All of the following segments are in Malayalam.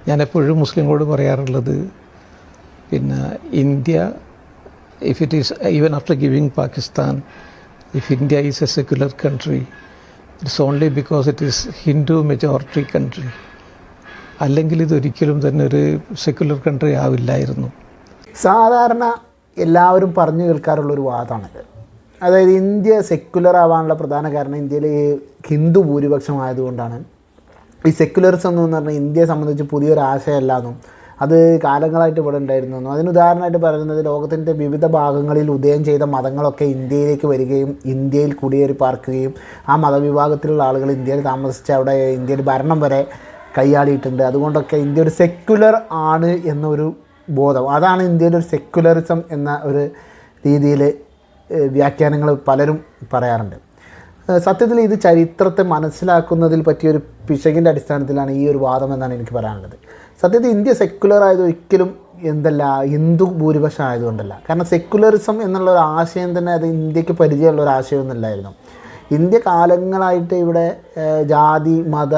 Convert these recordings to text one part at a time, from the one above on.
ഞാനെപ്പോഴും മുസ്ലിങ്ങളോട് പറയാറുള്ളത്, പിന്നെ India, if it is, even after giving Pakistan, if India is a secular country, it's only because it is Hindu majority country. അല്ലെങ്കിൽ ഇതൊരിക്കലും തന്നെ ഒരു സെക്കുലർ കൺട്രി ആവില്ലായിരുന്നു. സാധാരണ എല്ലാവരും പറഞ്ഞു കേൾക്കാറുള്ളൊരു വാദമാണിത്. അതായത് ഇന്ത്യ സെക്കുലർ ആവാനുള്ള പ്രധാന കാരണം ഇന്ത്യയിൽ ഹിന്ദു ഭൂരിപക്ഷമായതുകൊണ്ടാണ്. ഈ സെക്കുലറിസം എന്ന് പറഞ്ഞാൽ ഇന്ത്യയെ സംബന്ധിച്ച് പുതിയൊരു ആശയമല്ല എന്നും അത് കാലങ്ങളായിട്ട് ഇവിടെ ഉണ്ടായിരുന്നു എന്നും അതിന് ഉദാഹരണമായിട്ട് പറയുന്നത് ലോകത്തിൻ്റെ വിവിധ ഭാഗങ്ങളിൽ ഉദയം ചെയ്ത മതങ്ങളൊക്കെ ഇന്ത്യയിലേക്ക് വരികയും ഇന്ത്യയിൽ കുടിയേറി പാർക്കുകയും ആ മതവിഭാഗത്തിലുള്ള ആളുകൾ ഇന്ത്യയിൽ താമസിച്ച് അവിടെ ഇന്ത്യയിൽ ഭരണം വരെ കൈയാളിയിട്ടുണ്ട്. അതുകൊണ്ടൊക്കെ ഇന്ത്യ ഒരു സെക്കുലർ ആണ് എന്നൊരു ബോധം, അതാണ് ഇന്ത്യയിൽ ഒരു സെക്കുലറിസം എന്ന ഒരു രീതിയിൽ വ്യാഖ്യാനങ്ങൾ പലരും പറയാറുണ്ട്. സത്യത്തിൽ ഇത് ചരിത്രത്തെ മനസ്സിലാക്കുന്നതിൽ പറ്റിയൊരു പിശകിൻ്റെ അടിസ്ഥാനത്തിലാണ് ഈ ഒരു വാദം എന്നാണ് എനിക്ക് പറയാനുള്ളത്. സത്യത്തിൽ ഇന്ത്യ സെക്കുലർ ആയത് ഒരിക്കലും ഹിന്ദു ഭൂരിപക്ഷം ആയതുകൊണ്ടല്ല. കാരണം സെക്കുലറിസം എന്നുള്ള ഒരു ആശയം തന്നെ അത് ഇന്ത്യക്ക് പരിചയമുള്ള ഒരു ആശയമൊന്നുമില്ലായിരുന്നു. ഇന്ത്യ ഇവിടെ ജാതി മത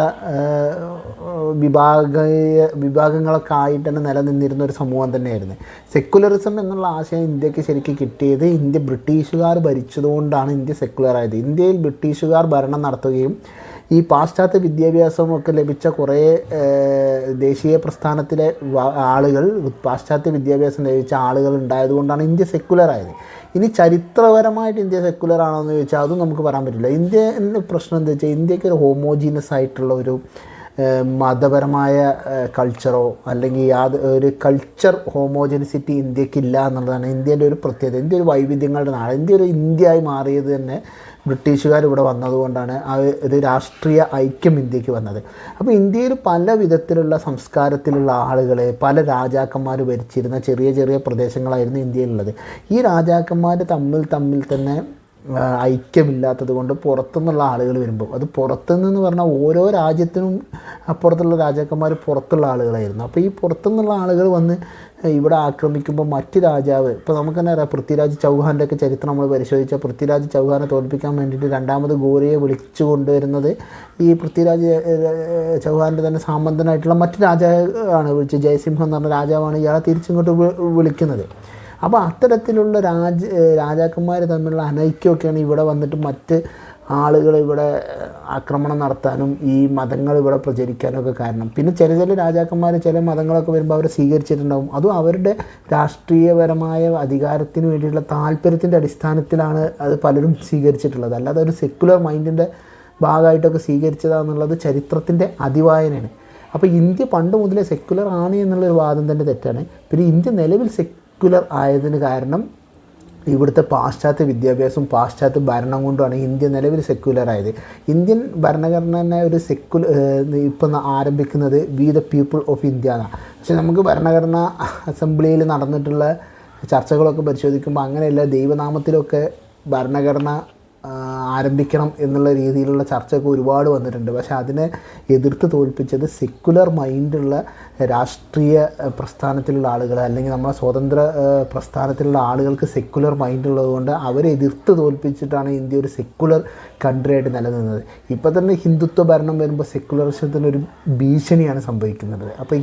വിഭാഗങ്ങളൊക്കെ ആയിട്ട് തന്നെ നിലനിന്നിരുന്ന ഒരു സമൂഹം തന്നെയായിരുന്നു. സെക്കുലറിസം എന്നുള്ള ആശയം ഇന്ത്യക്ക് ശരിക്കും കിട്ടിയത് ഇന്ത്യ ബ്രിട്ടീഷുകാർ ഭരിച്ചതുകൊണ്ടാണ് ഇന്ത്യ സെക്കുലറായത്. ഇന്ത്യയിൽ ബ്രിട്ടീഷുകാർ ഭരണം നടത്തുകയും ഈ പാശ്ചാത്യ വിദ്യാഭ്യാസമൊക്കെ ലഭിച്ച കുറേ ദേശീയ പ്രസ്ഥാനത്തിലെ ആളുകൾ, പാശ്ചാത്യ വിദ്യാഭ്യാസം ലഭിച്ച ആളുകൾ ഉണ്ടായതുകൊണ്ടാണ് ഇന്ത്യ സെക്കുലറായത്. ഇനി ചരിത്രപരമായിട്ട് ഇന്ത്യ സെക്കുലർ ആണോ എന്ന് ചോദിച്ചാൽ അതും നമുക്ക് പറയാൻ പറ്റില്ല. ഇന്ത്യൻ്റെ പ്രശ്നം എന്താ വെച്ചാൽ ഇന്ത്യക്ക് ഒരു ഹോമോജീനസ് ആയിട്ടുള്ള ഒരു മതപരമായ കൾച്ചറോ അല്ലെങ്കിൽ ഒരു കൾച്ചർ ഹോമോജനിസിറ്റി ഇന്ത്യക്കില്ല എന്നുള്ളതാണ് ഇന്ത്യൻ്റെ ഒരു പ്രത്യേകത. ഇന്ത്യ ഒരു വൈവിധ്യങ്ങളുടെ നാട്. ഇന്ത്യ ഒരു ഇന്ത്യയായി മാറിയത് തന്നെ ബ്രിട്ടീഷുകാർ ഇവിടെ വന്നതുകൊണ്ടാണ്. ആ ഒരു രാഷ്ട്രീയ ഐക്യം ഇന്ത്യക്ക് വന്നത്. അപ്പോൾ ഇന്ത്യയിൽ പല വിധത്തിലുള്ള സംസ്കാരത്തിലുള്ള ആളുകളെ പല രാജാക്കന്മാർ ഭരിച്ചിരുന്ന ചെറിയ ചെറിയ പ്രദേശങ്ങളായിരുന്നു ഇന്ത്യയിലുള്ളത്. ഈ രാജാക്കന്മാർ തമ്മിൽ തന്നെ ഐക്യമില്ലാത്തത് കൊണ്ട് പുറത്തുനിന്നുള്ള ആളുകൾ വരുമ്പോൾ, അത് പുറത്തുനിന്ന് പറഞ്ഞാൽ ഓരോ രാജ്യത്തിനും അപ്പുറത്തുള്ള രാജാക്കന്മാർ പുറത്തുള്ള ആളുകളായിരുന്നു. അപ്പോൾ ഈ പുറത്തുനിന്നുള്ള ആളുകൾ വന്ന് ഇവിടെ ആക്രമിക്കുമ്പോൾ മറ്റ് രാജാവ്, ഇപ്പോൾ നമുക്ക് തന്നെ അറിയാം, പൃഥ്വിരാജ് ചൗഹാൻ്റെ ഒക്കെ ചരിത്രം നമ്മൾ പരിശോധിച്ചാൽ പൃഥ്വിരാജ് ചൗഹാനെ തോൽപ്പിക്കാൻ വേണ്ടിയിട്ട് രണ്ടാമത് ഗോറിയെ വിളിച്ചു കൊണ്ടുവരുന്നത് ഈ പൃഥ്വിരാജ് ചൗഹാൻ്റെ തന്നെ സാമന്തനായിട്ടുള്ള മറ്റ് രാജാവാണ് വിളിച്ച്, ജയസിംഹം എന്ന് പറഞ്ഞ രാജാവാണ് ഇയാളെ തിരിച്ചിങ്ങോട്ട് വിളിക്കുന്നത്. അപ്പോൾ അത്തരത്തിലുള്ള രാജാക്കന്മാർ തമ്മിലുള്ള അനൈക്യമൊക്കെയാണ് ഇവിടെ വന്നിട്ട് മറ്റ് ആളുകൾ ഇവിടെ ആക്രമണം നടത്താനും ഈ മതങ്ങൾ ഇവിടെ പ്രചരിക്കാനും ഒക്കെ കാരണം. പിന്നെ ചില രാജാക്കന്മാർ ചില മതങ്ങളൊക്കെ വരുമ്പോൾ അവരെ സ്വീകരിച്ചിട്ടുണ്ടാവും. അതും അവരുടെ രാഷ്ട്രീയപരമായ അധികാരത്തിന് വേണ്ടിയിട്ടുള്ള താല്പര്യത്തിൻ്റെ അടിസ്ഥാനത്തിലാണ് അത് പലരും സ്വീകരിച്ചിട്ടുള്ളത്. അല്ലാതെ ഒരു സെക്കുലർ മൈൻഡിൻ്റെ ഭാഗമായിട്ടൊക്കെ സ്വീകരിച്ചതാണെന്നുള്ളത് ചരിത്രത്തിൻ്റെ അതിവായനയാണ്. അപ്പോൾ ഇന്ത്യ പണ്ട് മുതലേ സെക്കുലർ ആണ് എന്നുള്ളൊരു വാദം തന്നെ തെറ്റാണ്. പിന്നെ ഇന്ത്യ നിലവിൽ സെക്കുലർ ആയതിന് കാരണം ഇവിടുത്തെ പാശ്ചാത്യ വിദ്യാഭ്യാസവും പാശ്ചാത്യ ഭരണം കൊണ്ടാണ് ഇന്ത്യ നിലവിൽ സെക്കുലറായത്. ഇന്ത്യൻ ഭരണഘടന തന്നെ ഒരു ഇപ്പം ആരംഭിക്കുന്നത് we the people of India എന്നാണ്. പക്ഷേ നമുക്ക് ഭരണഘടനാ അസംബ്ലിയിൽ നടന്നിട്ടുള്ള ചർച്ചകളൊക്കെ പരിശോധിക്കുമ്പോൾ അങ്ങനെയല്ല, ദൈവനാമത്തിലൊക്കെ ഭരണഘടന ആരംഭിക്കണം എന്നുള്ള രീതിയിലുള്ള ചർച്ചയൊക്കെ ഒരുപാട് വന്നിട്ടുണ്ട്. പക്ഷേ അതിനെ എതിർത്ത് തോൽപ്പിച്ചത് സെക്കുലർ മൈൻഡുള്ള രാഷ്ട്രീയ പ്രസ്ഥാനത്തിലുള്ള ആളുകൾ, അല്ലെങ്കിൽ നമ്മളെ സ്വതന്ത്ര പ്രസ്ഥാനത്തിലുള്ള ആളുകൾക്ക് സെക്കുലർ മൈൻഡുള്ളത് കൊണ്ട് അവരെ എതിർത്ത് തോൽപ്പിച്ചിട്ടാണ് ഇന്ത്യ ഒരു സെക്കുലർ കൺട്രി ആയിട്ട് നിലനിന്നത്. ഇപ്പോൾ തന്നെ ഹിന്ദുത്വ ഭരണം വരുമ്പോൾ സെക്കുലറിസത്തിനൊരു ഭീഷണിയാണ് സംഭവിക്കുന്നത്. അപ്പോൾ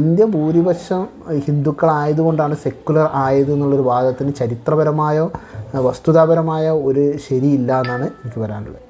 ഇന്ത്യ ഭൂരിപക്ഷം ഹിന്ദുക്കളായതുകൊണ്ടാണ് സെക്കുലർ ആയത് എന്നുള്ളൊരു വാദത്തിന് ചരിത്രപരമായോ വസ്തുതാപരമായ ഒരു ശരിയില്ല എന്നാണ് എനിക്ക് പറയാനുള്ളത്.